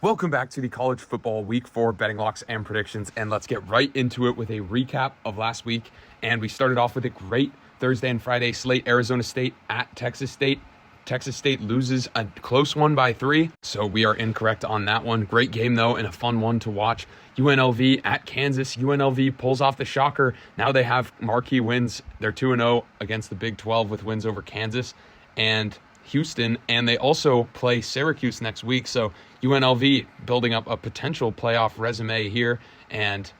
Welcome back to the college football week 4 betting locks and predictions, and let's get right into it with a recap of last week. And we started off with a great Thursday and Friday slate. Arizona State at Texas State. Texas State loses a close one by 3, so we are incorrect on that one. Great game though, and a fun one to watch. UNLV at Kansas. UNLV pulls off the shocker. Now they have marquee wins. They're 2-0 against the Big 12 with wins over Kansas and Houston, and they also play Syracuse next week. So UNLV building up a potential playoff resume here, and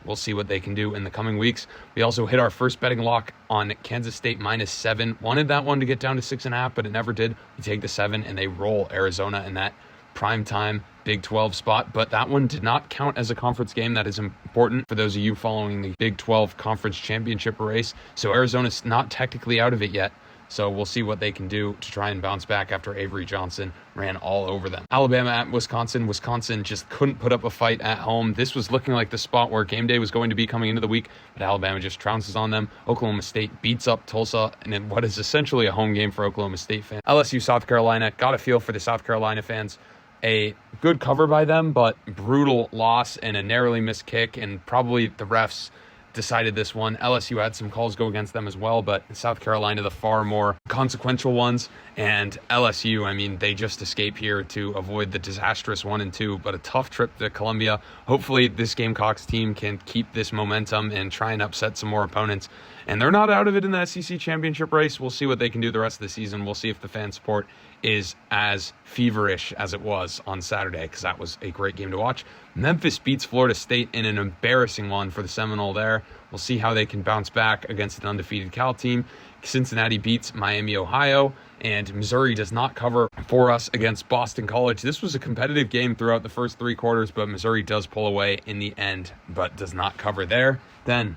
we'll see what they can do in the coming weeks. We also hit our first betting lock on Kansas State -7. Wanted that one to get down to 6.5, but it never did. We take the 7, and they roll Arizona in that primetime Big 12 spot. But that one did not count as a conference game. That is important for those of you following the Big 12 conference championship race. So Arizona's not technically out of it yet. So we'll see what they can do to try and bounce back after Avery Johnson ran all over them. Alabama at Wisconsin. Wisconsin just couldn't put up a fight at home. This was looking like the spot where game day was going to be coming into the week, but Alabama just trounces on them. Oklahoma State beats up Tulsa in what is essentially a home game for Oklahoma State fans. LSU, South Carolina. Got a feel for the South Carolina fans. A good cover by them, but brutal loss and a narrowly missed kick, and probably the refs decided this one. LSU had some calls go against them as well, but South Carolina, the far more consequential ones. And LSU, I mean, they just escape here to avoid the disastrous 1-2, but a tough trip to Columbia. Hopefully this Gamecocks team can keep this momentum and try and upset some more opponents. And they're not out of it in the SEC championship race. We'll see what they can do the rest of the season. We'll see if the fan support is as feverish as it was on Saturday, because that was a great game to watch. Memphis beats Florida State in an embarrassing one for the Seminole there. We'll see how they can bounce back against an undefeated Cal team. Cincinnati beats Miami, Ohio, and Missouri does not cover for us against Boston College. This was a competitive game throughout the first 3 quarters, but Missouri does pull away in the end, but does not cover there. Then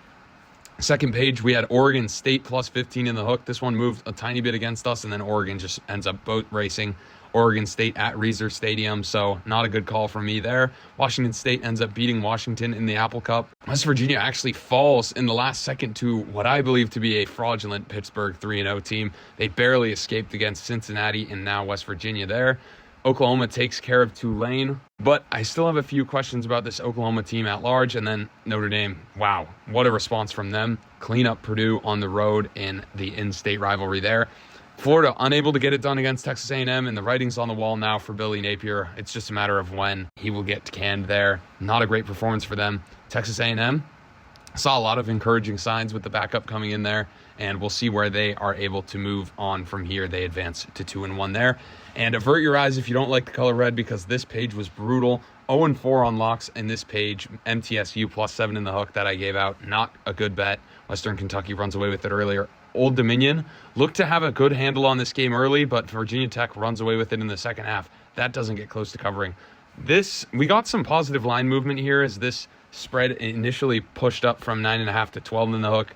second page, we had Oregon State +15 in the hook. This one moved a tiny bit against us, and then Oregon just ends up boat racing Oregon State at Reser Stadium, so not a good call for me there. Washington State ends up beating Washington in the Apple Cup. West Virginia actually falls in the last second to what I believe to be a fraudulent Pittsburgh 3-0 team. They barely escaped against Cincinnati, and now West Virginia there. Oklahoma takes care of Tulane, but I still have a few questions about this Oklahoma team at large. And then Notre Dame, wow, what a response from them. Clean up Purdue on the road in the in-state rivalry there. Florida unable to get it done against Texas A&M, and the writing's on the wall now for Billy Napier. It's just a matter of when he will get canned there. Not a great performance for them. Texas A&M saw a lot of encouraging signs with the backup coming in there, and we'll see where they are able to move on from here. They advance to 2-1 there. And avert your eyes if you don't like the color red, because this page was brutal. 0-4 on locks in this page. MTSU +7 in the hook that I gave out. Not a good bet. Western Kentucky runs away with it earlier. Old Dominion looked to have a good handle on this game early, but Virginia Tech runs away with it in the second half. That doesn't get close to covering. We got some positive line movement here as this spread initially pushed up from 9.5 to 12 in the hook,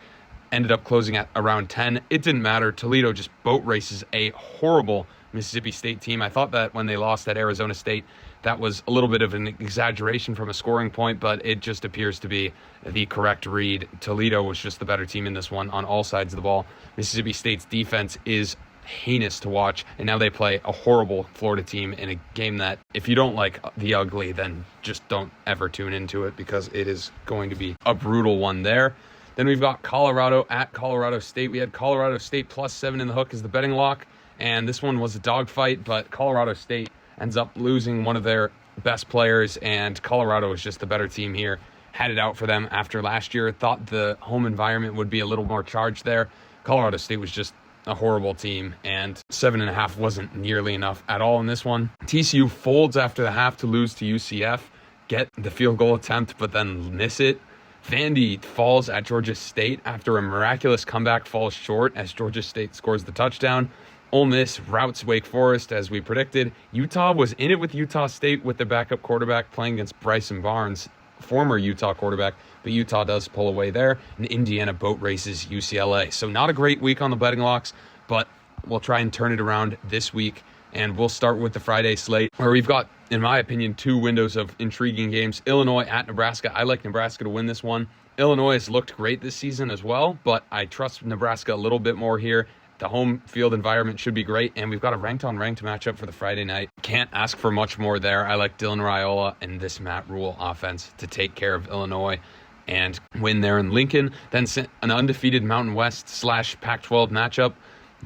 ended up closing at around 10. It didn't matter. Toledo just boat races a horrible Mississippi State team. I thought that when they lost at Arizona State, that was a little bit of an exaggeration from a scoring point, but it just appears to be the correct read. Toledo was just the better team in this one on all sides of the ball. Mississippi State's defense is heinous to watch, and now they play a horrible Florida team in a game that, if you don't like the ugly, then just don't ever tune into it, because it is going to be a brutal one there. Then we've got Colorado at Colorado State. We had Colorado State +7 in the hook as the betting lock, and this one was a dogfight, but Colorado State ends up losing one of their best players, and Colorado is just the better team here. Had it out for them after last year. Thought the home environment would be a little more charged there. Colorado State was just a horrible team, and 7.5 wasn't nearly enough at all in this one. TCU folds after the half to lose to UCF, get the field goal attempt, but then miss it. Vandy falls at Georgia State after a miraculous comeback falls short as Georgia State scores the touchdown. Ole Miss routs Wake Forest as we predicted. Utah was in it with Utah State with their backup quarterback playing against Bryson Barnes, former Utah quarterback, but Utah does pull away there. And Indiana boat races UCLA. So not a great week on the betting locks, but we'll try and turn it around this week. And we'll start with the Friday slate, where we've got, in my opinion, 2 windows of intriguing games. Illinois at Nebraska. I like Nebraska to win this one. Illinois has looked great this season as well, but I trust Nebraska a little bit more here. The home field environment should be great, and we've got a ranked-on-ranked matchup for the Friday night. Can't ask for much more there. I like Dylan Raiola and this Matt Rule offense to take care of Illinois and win there in Lincoln. Then an undefeated Mountain West / Pac-12 matchup.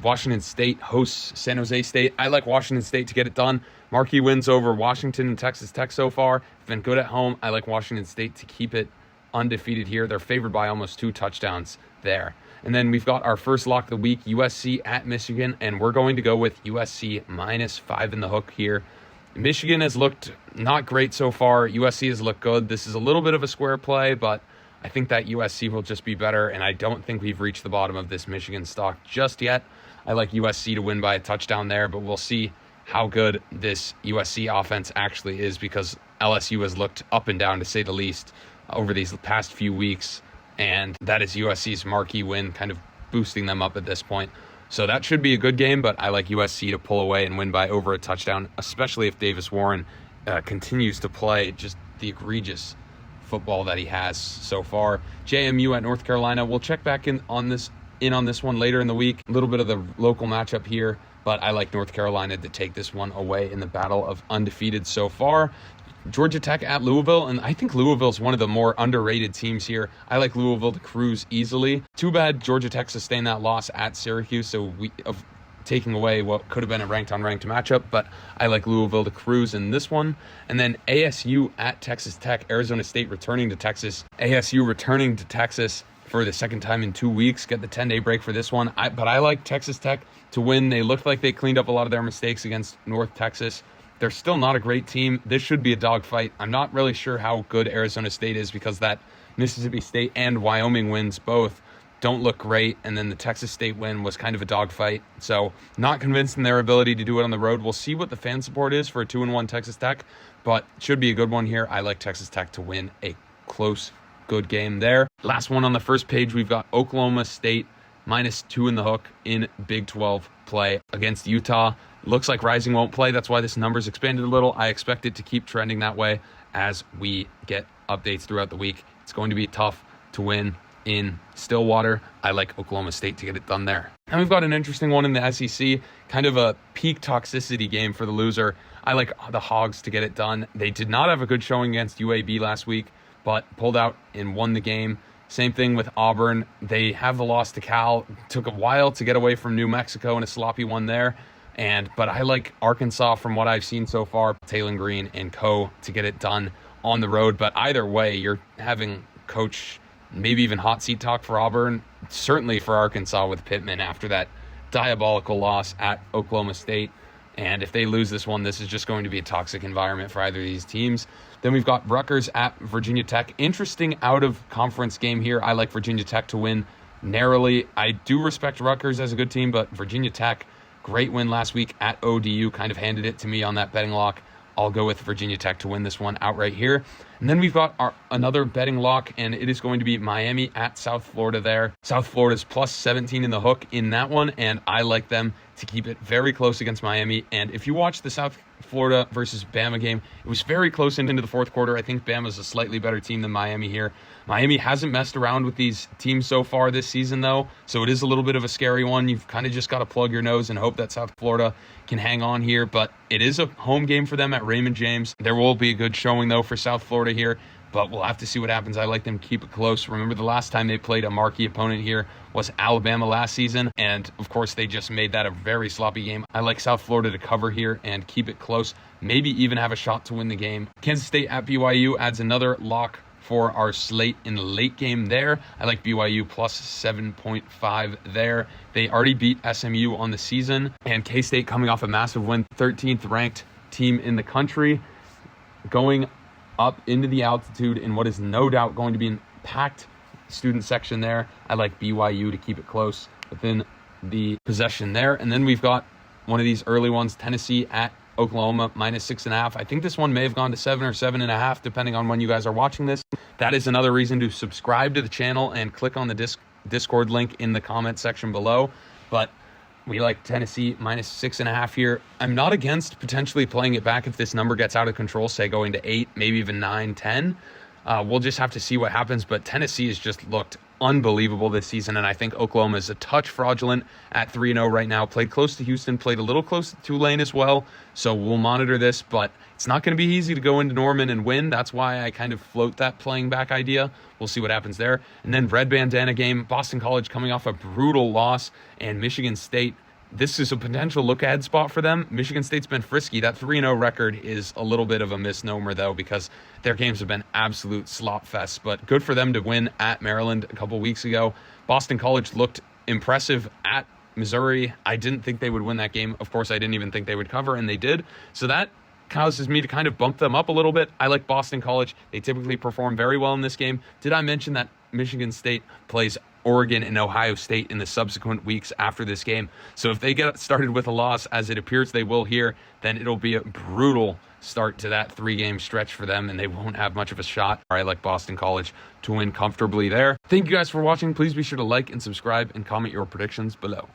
Washington State hosts San Jose State. I like Washington State to get it done. Marquee wins over Washington and Texas Tech so far. Been good at home. I like Washington State to keep it undefeated here. They're favored by almost 2 touchdowns there. And then we've got our first lock of the week, USC at Michigan, and we're going to go with USC -5 in the hook here. Michigan has looked not great so far. USC has looked good. This is a little bit of a square play, but I think that USC will just be better, and I don't think we've reached the bottom of this Michigan stock just yet. I like USC to win by a touchdown there, but we'll see how good this USC offense actually is, because LSU has looked up and down, to say the least, over these past few weeks, and that is USC's marquee win, kind of boosting them up at this point. So that should be a good game, but I like USC to pull away and win by over a touchdown, especially if Davis Warren continues to play just the egregious football that he has so far. JMU at North Carolina. We'll check back in on this one later in the week. A little bit of the local matchup here, but I like North Carolina to take this one away in the battle of undefeated so far. Georgia Tech at Louisville, and I think Louisville's one of the more underrated teams here. I like Louisville to cruise easily. Too bad Georgia Tech sustained that loss at Syracuse, so taking away what could have been a ranked-on-ranked matchup, but I like Louisville to cruise in this one. And then ASU at Texas Tech. Arizona State returning to Texas. ASU returning to Texas for the second time in 2 weeks. Get the 10-day break for this one. But I like Texas Tech to win. They looked like they cleaned up a lot of their mistakes against North Texas. They're still not a great team. This should be a dogfight. I'm not really sure how good Arizona State is, because that Mississippi State and Wyoming wins both don't look great, and then the Texas State win was kind of a dogfight. So not convinced in their ability to do it on the road. We'll see what the fan support is for a 2-1 Texas Tech, but should be a good one here. I like Texas Tech to win a close, good game there. Last one on the first page, we've got Oklahoma State -2 in the hook in Big 12 play against Utah. Looks like Rising won't play. That's why this number's expanded a little. I expect it to keep trending that way as we get updates throughout the week. It's going to be tough to win in Stillwater. I like Oklahoma State to get it done there. And we've got an interesting one in the SEC, kind of a peak toxicity game for the loser. I like the Hogs to get it done. They did not have a good showing against UAB last week, but pulled out and won the game. Same thing with Auburn. They have the loss to Cal. Took a while to get away from New Mexico and a sloppy one there. But I like Arkansas from what I've seen so far, Taylor Green and co. to get it done on the road. But either way, you're having coach, maybe even hot seat talk for Auburn, certainly for Arkansas with Pittman after that diabolical loss at Oklahoma State. And if they lose this one, this is just going to be a toxic environment for either of these teams. Then we've got Rutgers at Virginia Tech. Interesting out-of-conference game here. I like Virginia Tech to win narrowly. I do respect Rutgers as a good team, but Virginia Tech, great win last week at ODU, kind of handed it to me on that betting lock. I'll go with Virginia Tech to win this one outright here. And then we've got another betting lock, and it is going to be Miami at South Florida there. South Florida's +17 in the hook in that one, and I like them to keep it very close against Miami. And if you watch the South Florida versus Bama game, it was very close into the fourth quarter. I think Bama's a slightly better team than Miami here. Miami hasn't messed around with these teams so far this season, though, so it is a little bit of a scary one. You've kind of just got to plug your nose and hope that South Florida can hang on here, but it is a home game for them at Raymond James. There will be a good showing, though, for South Florida here, but we'll have to see what happens. I like them to keep it close. Remember, the last time they played a marquee opponent here was Alabama last season, and of course they just made that a very sloppy game. I like South Florida to cover here and keep it close, maybe even have a shot to win the game. Kansas State at BYU adds another lock for our slate in the late game there. I like BYU +7.5 there. They already beat SMU on the season, and K-State coming off a massive win, 13th ranked team in the country, going up into the altitude in what is no doubt going to be a packed student section there. I like BYU to keep it close within the possession there. And then we've got one of these early ones, Tennessee at Oklahoma -6.5. I think this one may have gone to 7 or 7.5, depending on when you guys are watching this. That is another reason to subscribe to the channel and click on the Discord link in the comment section below. But we like Tennessee -6.5 here. I'm not against potentially playing it back if this number gets out of control, say going to 8, maybe even 9, 10. We'll just have to see what happens, but Tennessee has just looked unbelievable this season, and I think Oklahoma is a touch fraudulent at 3-0 right now. Played close to Houston, played a little close to Tulane as well, so we'll monitor this, but it's not going to be easy to go into Norman and win. That's why I kind of float that playing back idea. We'll see what happens there. And then red bandana game, Boston College coming off a brutal loss, and Michigan State, this is a potential look-ahead spot for them. Michigan State's been frisky. That 3-0 record is a little bit of a misnomer, though, because their games have been absolute slop fests. But good for them to win at Maryland a couple weeks ago. Boston College looked impressive at Missouri. I didn't think they would win that game. Of course, I didn't even think they would cover, and they did. So that causes me to kind of bump them up a little bit. I like Boston College. They typically perform very well in this game. Did I mention that Michigan State plays Oregon and Ohio State in the subsequent weeks after this game? So if they get started with a loss, as it appears they will here, then it'll be a brutal start to that 3-game stretch for them, and they won't have much of a shot. I like Boston College to win comfortably there. Thank you guys for watching. Please be sure to like and subscribe and comment your predictions below.